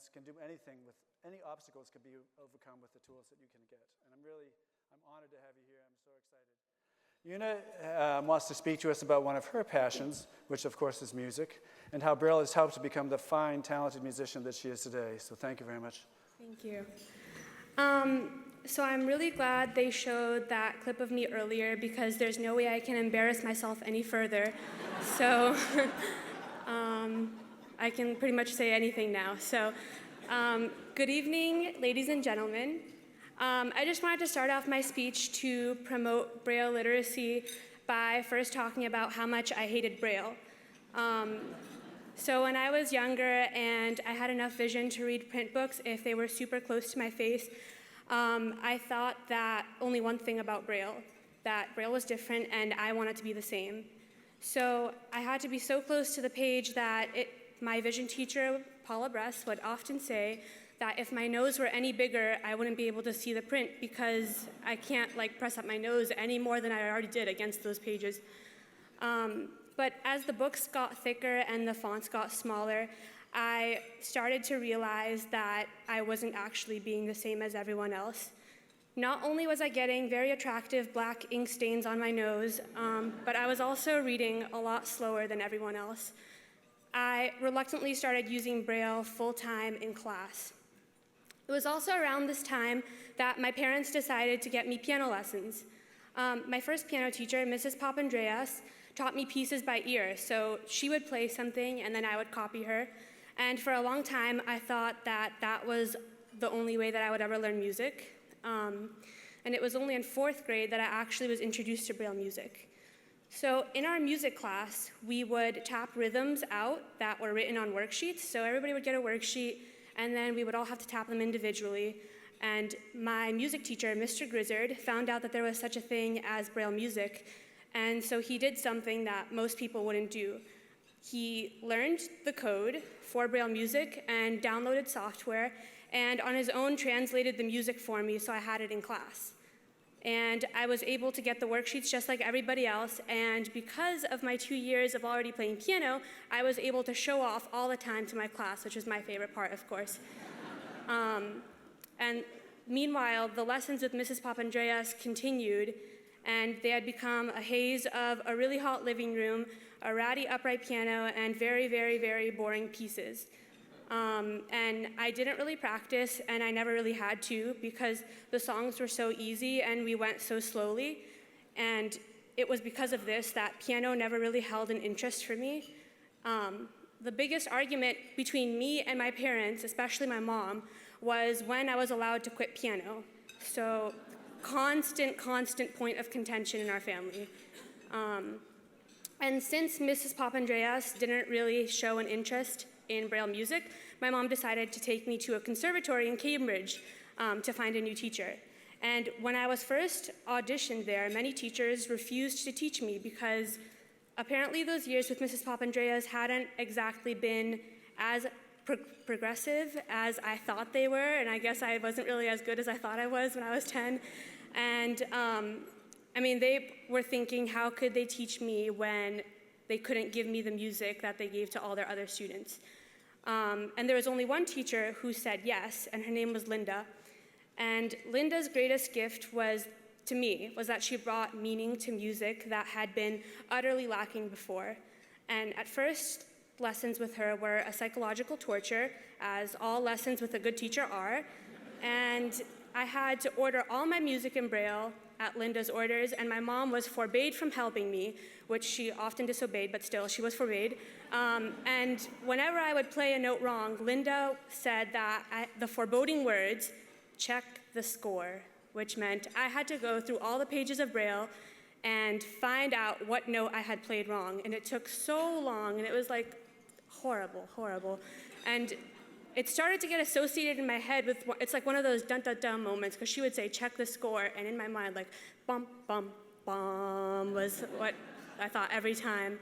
parents can do anything with, any obstacles can be overcome with the tools that you can get. And I'm honored to have you here. I'm so excited. Juna wants to speak to us about one of her passions, which of course is music, and how Braille has helped to become the fine, talented musician that she is today. So thank you very much. Thank you. So I'm really glad they showed that clip of me earlier, because there's no way I can embarrass myself any further. So I can pretty much say anything now. So good evening, ladies and gentlemen. I just wanted to start off my speech to promote Braille literacy by first talking about how much I hated Braille. So when I was younger and I had enough vision to read print books if they were super close to my face, I thought that only one thing about Braille, that Braille was different and I wanted to be the same. So I had to be so close to the page that my vision teacher, Paula Bress, would often say that if my nose were any bigger, I wouldn't be able to see the print because I can't press up my nose any more than I already did against those pages. But as the books got thicker and the fonts got smaller, I started to realize that I wasn't actually being the same as everyone else. Not only was I getting very attractive black ink stains on my nose, but I was also reading a lot slower than everyone else. I reluctantly started using Braille full-time in class. It was also around this time that my parents decided to get me piano lessons. My first piano teacher, Mrs. Papandreas, taught me pieces by ear, so she would play something and then I would copy her. And for a long time, I thought that that was the only way that I would ever learn music. And it was only in 4th grade that I actually was introduced to Braille music. So in our music class, we would tap rhythms out that were written on worksheets. So everybody would get a worksheet, and then we would all have to tap them individually. And my music teacher, Mr. Grizzard, found out that there was such a thing as Braille music. And so he did something that most people wouldn't do. He learned the code for Braille music and downloaded software, and on his own translated the music for me so I had it in class. And I was able to get the worksheets just like everybody else, and because of my 2 years of already playing piano, I was able to show off all the time to my class, which was my favorite part, of course. And meanwhile, the lessons with Mrs. Papandreas continued, and they had become a haze of a really hot living room, a ratty upright piano, and very, very, very boring pieces. And I didn't really practice, and I never really had to, because the songs were so easy and we went so slowly. And it was because of this that piano never really held an interest for me. The biggest argument between me and my parents, especially my mom, was when I was allowed to quit piano. So constant point of contention in our family. And since Mrs. Papandreas didn't really show an interest in Braille music, my mom decided to take me to a conservatory in Cambridge to find a new teacher. And when I was first auditioned there, many teachers refused to teach me because apparently those years with Mrs. Papandreas hadn't exactly been as progressive as I thought they were, and I guess I wasn't really as good as I thought I was when I was 10. And they were thinking, how could they teach me when they couldn't give me the music that they gave to all their other students? And there was only one teacher who said yes, and her name was Linda. And Linda's greatest gift was that she brought meaning to music that had been utterly lacking before. And at first, lessons with her were a psychological torture, as all lessons with a good teacher are. And I had to order all my music in Braille at Linda's orders, and my mom was forbade from helping me, which she often disobeyed, but still, she was forbade. And whenever I would play a note wrong, Linda said that the foreboding words, check the score, which meant I had to go through all the pages of Braille and find out what note I had played wrong. And it took so long, and it was horrible. And it started to get associated in my head with, it's like one of those dun-dun-dun moments, because she would say, check the score, and in my mind, bum, bum, bum was what I thought every time.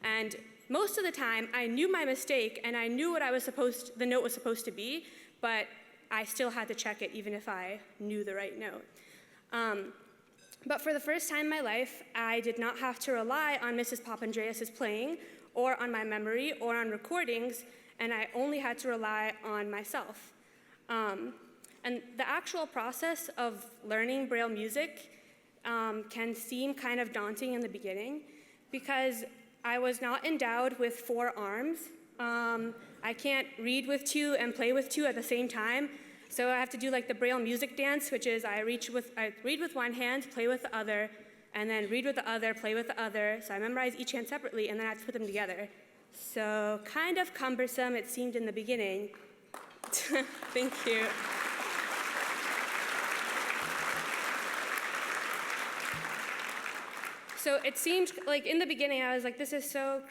And most of the time, I knew my mistake, and I knew what the note was supposed to be, but I still had to check it, even if I knew the right note. But for the first time in my life, I did not have to rely on Mrs. Papandreas' playing, or on my memory, or on recordings, and I only had to rely on myself. And the actual process of learning Braille music can seem kind of daunting in the beginning because I was not endowed with 4 arms. I can't read with 2 and play with 2 at the same time. So I have to do like the Braille music dance, which is I read with one hand, play with the other, and then read with the other, play with the other. So I memorize each hand separately, and then I have to put them together. So kind of cumbersome, it seemed in the beginning. Thank you. So it seemed like in the beginning I was like, this is so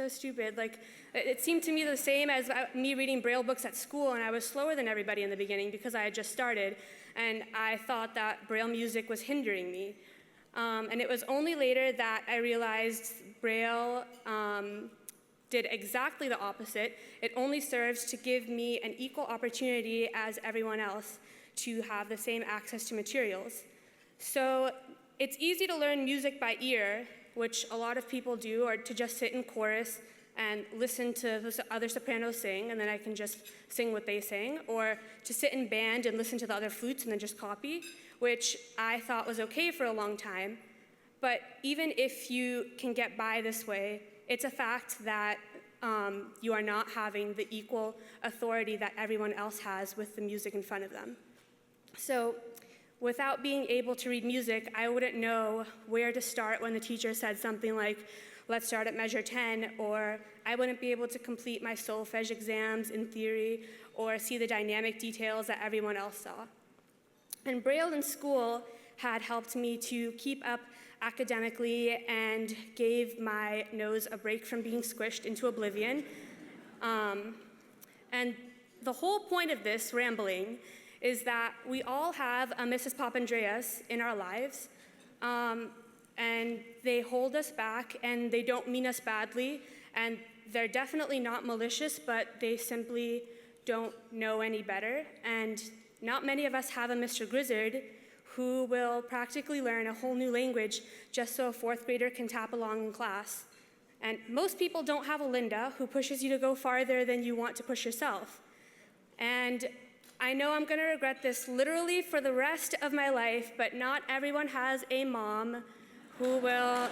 stupid. Like it seemed to me the same as me reading Braille books at school, and I was slower than everybody in the beginning because I had just started, and I thought that Braille music was hindering me. And it was only later that I realized Braille did exactly the opposite. It only serves to give me an equal opportunity as everyone else to have the same access to materials. So it's easy to learn music by ear, which a lot of people do, or to just sit in chorus and listen to the other sopranos sing, and then I can just sing what they sing, or to sit in band and listen to the other flutes and then just copy, which I thought was okay for a long time. But even if you can get by this way, it's a fact that you are not having the equal authority that everyone else has with the music in front of them. So without being able to read music, I wouldn't know where to start when the teacher said something like, let's start at measure 10, or I wouldn't be able to complete my solfege exams in theory, or see the dynamic details that everyone else saw. And Braille in school had helped me to keep up academically and gave my nose a break from being squished into oblivion. And the whole point of this rambling is that we all have a Mrs. Papandreas in our lives, and they hold us back, and they don't mean us badly, and they're definitely not malicious, but they simply don't know any better. And not many of us have a Mr. Grizzard who will practically learn a whole new language just so a 4th grader can tap along in class. And most people don't have a Linda who pushes you to go farther than you want to push yourself. And I know I'm going to regret this literally for the rest of my life, but not everyone has a mom who will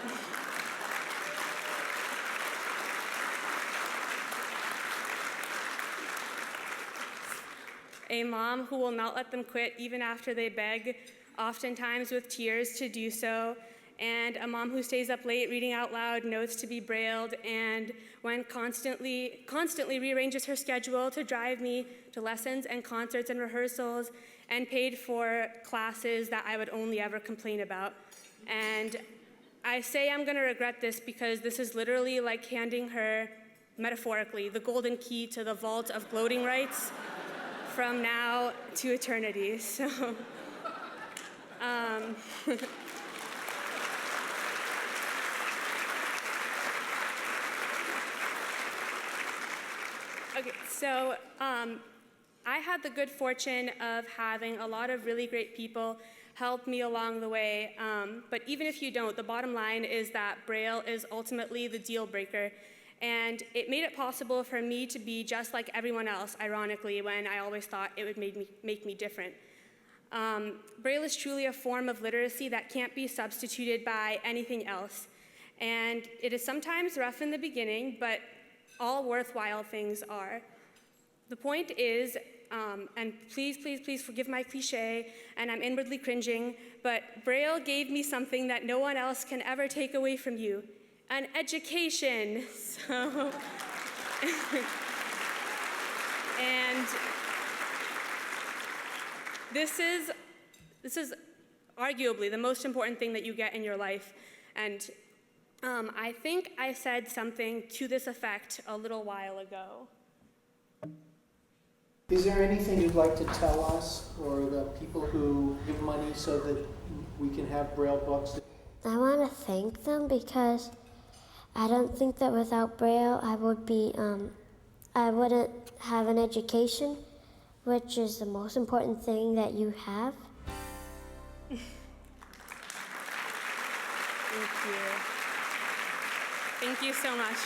not let them quit even after they beg, oftentimes with tears to do so, and a mom who stays up late reading out loud notes to be brailled, and when constantly rearranges her schedule to drive me to lessons and concerts and rehearsals, and paid for classes that I would only ever complain about. And I say I'm going to regret this because this is literally like handing her, metaphorically, the golden key to the vault of gloating rights from now to eternity. So, okay, so I had the good fortune of having a lot of really great people help me along the way, but even if you don't, the bottom line is that Braille is ultimately the deal breaker, and it made it possible for me to be just like everyone else, ironically, when I always thought it would make me different. Braille is truly a form of literacy that can't be substituted by anything else, and it is sometimes rough in the beginning, but all worthwhile things are. The point is, and please forgive my cliche, and I'm inwardly cringing, but Braille gave me something that no one else can ever take away from you, an education. So, and this is arguably the most important thing that you get in your life, and I think I said something to this effect a little while ago. Is there anything you'd like to tell us or the people who give money so that we can have Braille books? I want to thank them because I don't think that without Braille I wouldn't have an education, which is the most important thing that you have. Thank you. Thank you so much.